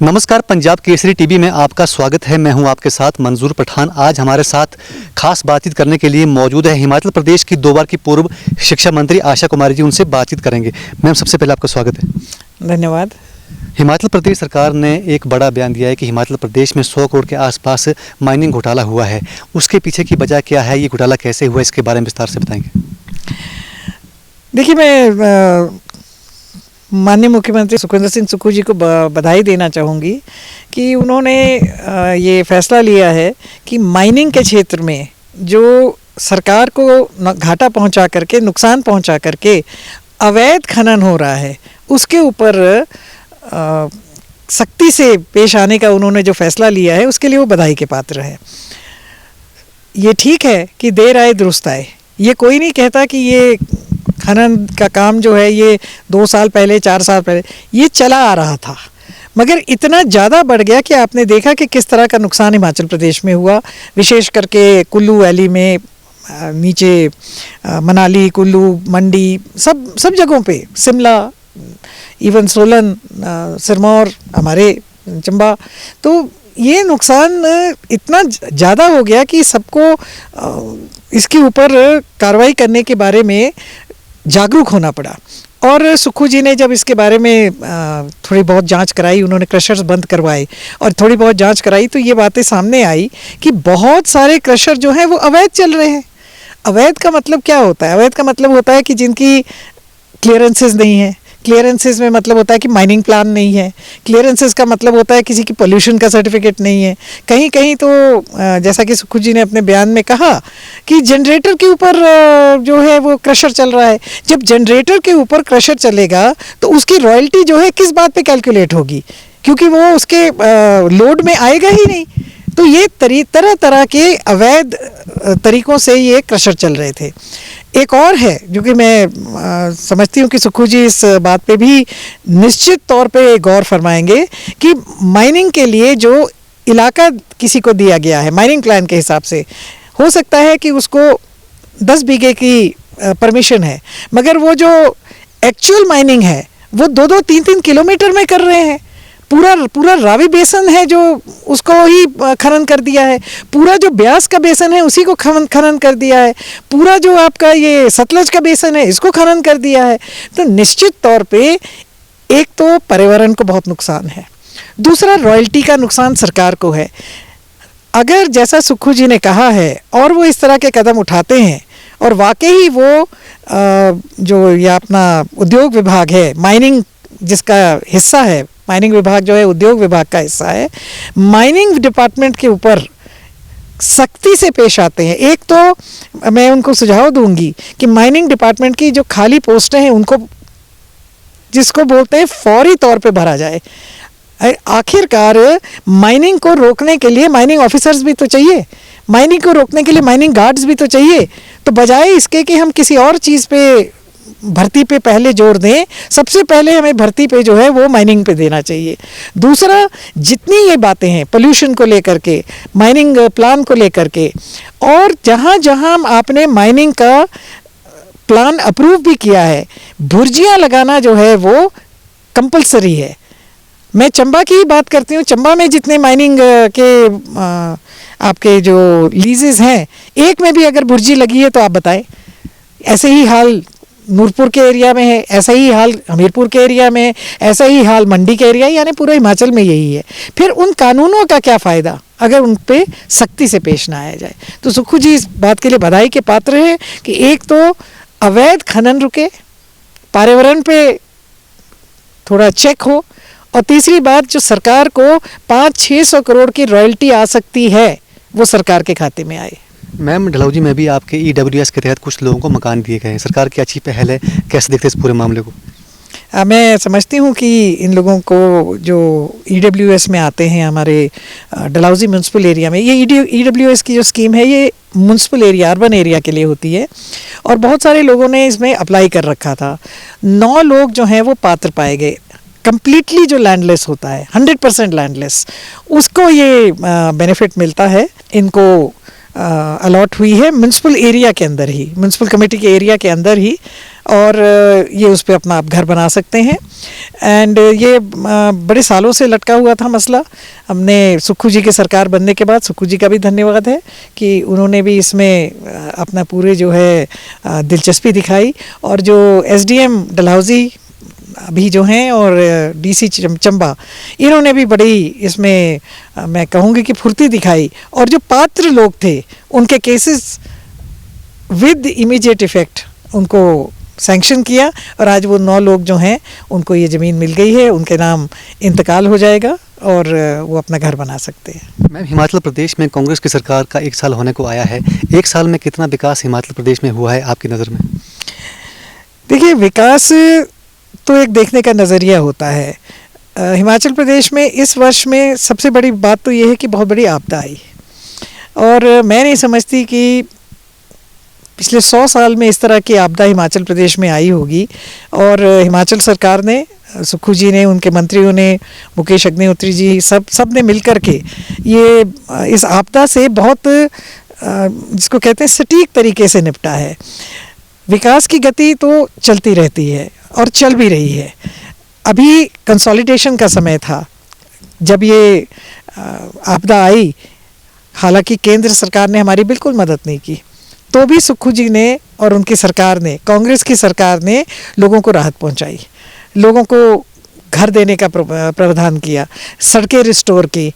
नमस्कार, पंजाब केसरी टीवी में आपका स्वागत है। मैं हूं आपके साथ मंजूर पठान। आज हमारे साथ खास बातचीत करने के लिए मौजूद है हिमाचल प्रदेश की 2 बार की पूर्व शिक्षा मंत्री आशा कुमारी जी। उनसे बातचीत करेंगे। मैम, सबसे पहले आपका स्वागत है। धन्यवाद। हिमाचल प्रदेश सरकार ने एक बड़ा बयान दिया है कि हिमाचल प्रदेश में 100 करोड़ के आसपास माइनिंग घोटाला हुआ है। उसके पीछे की वजह क्या है, ये घोटाला कैसे हुआ, इसके बारे में विस्तार से बताएंगे। देखिए, मैं माननीय मुख्यमंत्री सुखविंदर सिंह सुक्खू जी को बधाई देना चाहूँगी कि उन्होंने ये फैसला लिया है कि माइनिंग के क्षेत्र में जो सरकार को घाटा पहुंचा करके, नुकसान पहुंचा करके अवैध खनन हो रहा है, उसके ऊपर सख्ती से पेश आने का उन्होंने जो फैसला लिया है, उसके लिए वो बधाई के पात्र है। ये ठीक है कि देर आए दुरुस्त आए। ये कोई नहीं कहता कि ये खनन का काम जो है ये 2 साल पहले, 4 साल पहले ये चला आ रहा था, मगर इतना ज़्यादा बढ़ गया कि आपने देखा कि किस तरह का नुकसान हिमाचल प्रदेश में हुआ। विशेष करके कुल्लू वैली में, नीचे मनाली, कुल्लू, मंडी, सब जगहों पे, शिमला, इवन सोलन, सिरमौर, हमारे चंबा, तो ये नुकसान इतना ज़्यादा हो गया कि सबको इसके ऊपर कार्रवाई करने के बारे में जागरूक होना पड़ा। और सुक्खू जी ने जब इसके बारे में थोड़ी बहुत जांच कराई, उन्होंने क्रशर्स बंद करवाए और थोड़ी बहुत जांच कराई, तो ये बातें सामने आई कि बहुत सारे क्रशर जो हैं वो अवैध चल रहे हैं। अवैध का मतलब क्या होता है? अवैध का मतलब होता है कि जिनकी क्लियरेंसेस नहीं है। क्लियरेंसेस में मतलब होता है कि माइनिंग प्लान नहीं है। क्लियरेंसेस का मतलब होता है किसी की पोल्यूशन का सर्टिफिकेट नहीं है। कहीं कहीं तो जैसा कि सुक्खू जी ने अपने बयान में कहा कि जनरेटर के ऊपर जो है वो क्रशर चल रहा है। जब जनरेटर के ऊपर क्रशर चलेगा तो उसकी रॉयल्टी जो है किस बात पे कैलकुलेट होगी, क्योंकि वो उसके लोड में आएगा ही नहीं। तो ये तरह तरह के अवैध तरीक़ों से ये क्रशर चल रहे थे। एक और है जो कि मैं समझती हूँ कि सुक्खू जी इस बात पे भी निश्चित तौर पे गौर फरमाएंगे कि माइनिंग के लिए जो इलाका किसी को दिया गया है माइनिंग प्लान के हिसाब से, हो सकता है कि उसको 10 बीघे की परमिशन है, मगर वो जो एक्चुअल माइनिंग है वो 2-2, 3-3 किलोमीटर में कर रहे हैं। पूरा रावी बेसन है जो उसको ही खनन कर दिया है। पूरा जो ब्यास का बेसन है उसी को खनन कर दिया है। पूरा जो आपका ये सतलज का बेसन है इसको खनन कर दिया है। तो निश्चित तौर पे एक तो पर्यावरण को बहुत नुकसान है, दूसरा रॉयल्टी का नुकसान सरकार को है। अगर जैसा सुक्खू जी ने कहा है और वो इस तरह के कदम उठाते हैं और वाकई वो जो ये अपना उद्योग विभाग है, माइनिंग जिसका हिस्सा है, माइनिंग विभाग जो है उद्योग विभाग का हिस्सा है, माइनिंग डिपार्टमेंट के ऊपर सख्ती से पेश आते हैं। एक तो मैं उनको सुझाव दूंगी कि माइनिंग डिपार्टमेंट की जो खाली पोस्टें हैं उनको, जिसको बोलते हैं, फौरी तौर पे भरा जाए। आखिरकार माइनिंग को रोकने के लिए माइनिंग ऑफिसर्स भी तो चाहिए, माइनिंग को रोकने के लिए माइनिंग गार्ड्स भी तो चाहिए। तो बजाय इसके कि हम किसी और चीज़ पे, भर्ती पे पहले जोर दें, सबसे पहले हमें भर्ती पे जो है वो माइनिंग पे देना चाहिए। दूसरा, जितनी ये बातें हैं पोल्यूशन को लेकर के, माइनिंग प्लान को लेकर के, और जहाँ जहाँ आपने माइनिंग का प्लान अप्रूव भी किया है, भुर्जियाँ लगाना जो है वो कंपलसरी है। मैं चंबा की ही बात करती हूँ। चंबा में जितने माइनिंग के आपके जो लीजेस हैं, एक में भी अगर भुर्जी लगी है तो आप बताएं। ऐसे ही हाल नूरपुर के एरिया में है, ऐसा ही हाल हमीरपुर के एरिया में है, ऐसा ही हाल मंडी के एरिया, यानी पूरे हिमाचल में यही है। फिर उन कानूनों का क्या फ़ायदा अगर उन पे सख्ती से पेश ना आया जाए। तो सुक्खू जी इस बात के लिए बधाई के पात्र है कि एक तो अवैध खनन रुके, पर्यावरण पे थोड़ा चेक हो, और तीसरी बात, जो सरकार को 500-600 करोड़ की रॉयल्टी आ सकती है वो सरकार के खाते में आए। मैम, डलहौजी में भी आपके EWS के तहत कुछ लोगों को मकान दिए गए हैं। सरकार की अच्छी पहल है, कैसे देखते हैं इस पूरे मामले को? मैं समझती हूँ कि इन लोगों को जो EWS में आते हैं हमारे डलहौजी म्यूनसिपल एरिया में, ये EWS की जो स्कीम है ये म्यूनसिपल एरिया, अर्बन एरिया के लिए होती है, और बहुत सारे लोगों ने इसमें अप्लाई कर रखा था। 9 लोग जो हैं वो पात्र पाए गए। कम्प्लीटली जो लैंडलेस होता है, 100% लैंडलेस, उसको ये बेनिफिट मिलता है। इनको अलॉट हुई है म्यूनसिपल एरिया के अंदर ही, म्यूनसिपल कमेटी के एरिया के अंदर ही, और ये उस पर अपना आप घर बना सकते हैं। एंड ये बड़े सालों से लटका हुआ था मसला। हमने सुक्खू जी की सरकार बनने के बाद, सुक्खू जी का भी धन्यवाद है कि उन्होंने भी इसमें अपना पूरे जो है दिलचस्पी दिखाई, और जो एसडीएम डलहौजी अभी जो हैं और डीसी चंबा, इन्होंने भी बड़ी इसमें मैं कहूँगी कि फुर्ती दिखाई, और जो पात्र लोग थे उनके केसेस विद इमीडिएट इफ़ेक्ट उनको सैंक्शन किया, और आज वो 9 लोग जो हैं उनको ये ज़मीन मिल गई है, उनके नाम इंतकाल हो जाएगा और वो अपना घर बना सकते हैं। मैम, हिमाचल प्रदेश में कांग्रेस की सरकार का 1 साल होने को आया है। 1 साल में कितना विकास हिमाचल प्रदेश में हुआ है आपकी नज़र में? देखिए, विकास तो एक देखने का नज़रिया होता है। हिमाचल प्रदेश में इस वर्ष में सबसे बड़ी बात तो ये है कि बहुत बड़ी आपदा आई, और मैं नहीं समझती कि पिछले 100 साल में इस तरह की आपदा हिमाचल प्रदेश में आई होगी। और हिमाचल सरकार ने, सुक्खू जी ने, उनके मंत्रियों ने, मुकेश अग्निहोत्री जी, सब ने मिलकर के ये इस आपदा से बहुत जिसको कहते हैं सटीक तरीके से निपटा है। विकास की गति तो चलती रहती है और चल भी रही है। अभी कंसोलिडेशन का समय था जब ये आपदा आई। हालांकि केंद्र सरकार ने हमारी बिल्कुल मदद नहीं की, तो भी सुक्खू जी ने और उनकी सरकार ने, कांग्रेस की सरकार ने लोगों को राहत पहुंचाई, लोगों को घर देने का प्रावधान किया, सड़कें रिस्टोर की,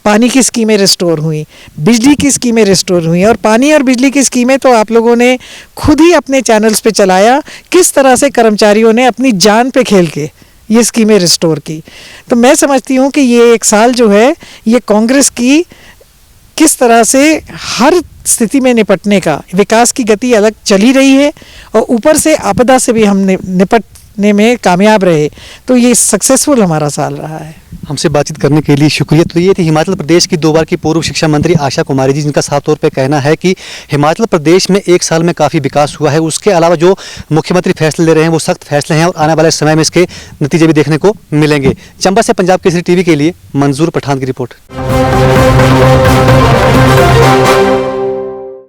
पानी की स्कीमें रिस्टोर हुई, बिजली की स्कीमें रिस्टोर हुई। और पानी और बिजली की स्कीमें तो आप लोगों ने खुद ही अपने चैनल्स पे चलाया, किस तरह से कर्मचारियों ने अपनी जान पे खेल के ये स्कीमें रिस्टोर की। तो मैं समझती हूँ कि ये 1 साल जो है, ये कांग्रेस की किस तरह से हर स्थिति में निपटने का, विकास की गति अलग चली रही है और ऊपर से आपदा से भी हम निपटने में कामयाब रहे, तो ये सक्सेसफुल हमारा साल रहा है। हमसे बातचीत करने के लिए शुक्रिया। तो ये थी हिमाचल प्रदेश की 2 बार की पूर्व शिक्षा मंत्री आशा कुमारी जी, जिनका साफ तौर पे कहना है कि हिमाचल प्रदेश में 1 साल में काफ़ी विकास हुआ है। उसके अलावा जो मुख्यमंत्री फैसले ले रहे हैं वो सख्त फैसले हैं और आने वाले समय में इसके नतीजे भी देखने को मिलेंगे। चंबा से पंजाब केसरी टीवी के लिए मंजूर पठान की रिपोर्ट।